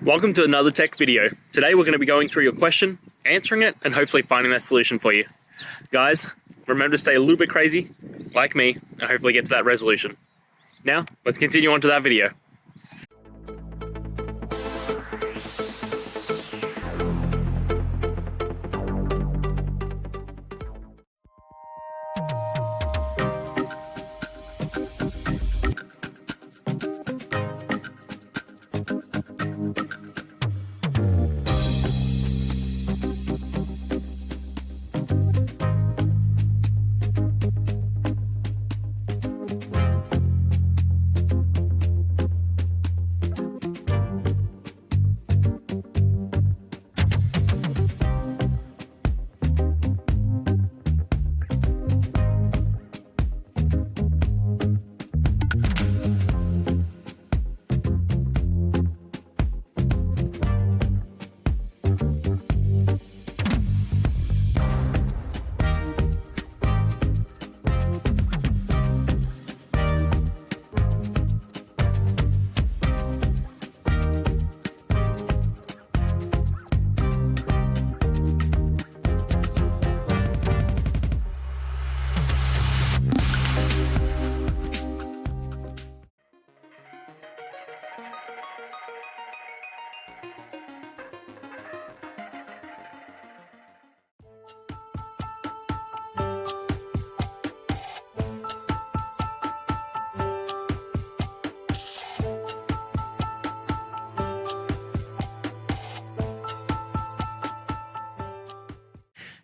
Welcome to another tech video. Today we're going to be going through your question, answering it, and hopefully finding that solution for you. Guys, remember to stay a little bit crazy, like me, and hopefully get to that resolution. Now, let's continue on to that video.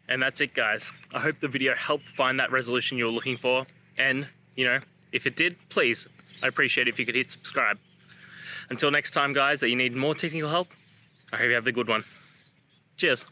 And that's it, guys. I hope the video helped find that resolution you were looking for. And, if it did, please, I'd appreciate it if you could hit subscribe. Until next time, guys, that you need more technical help, I hope you have a good one. Cheers.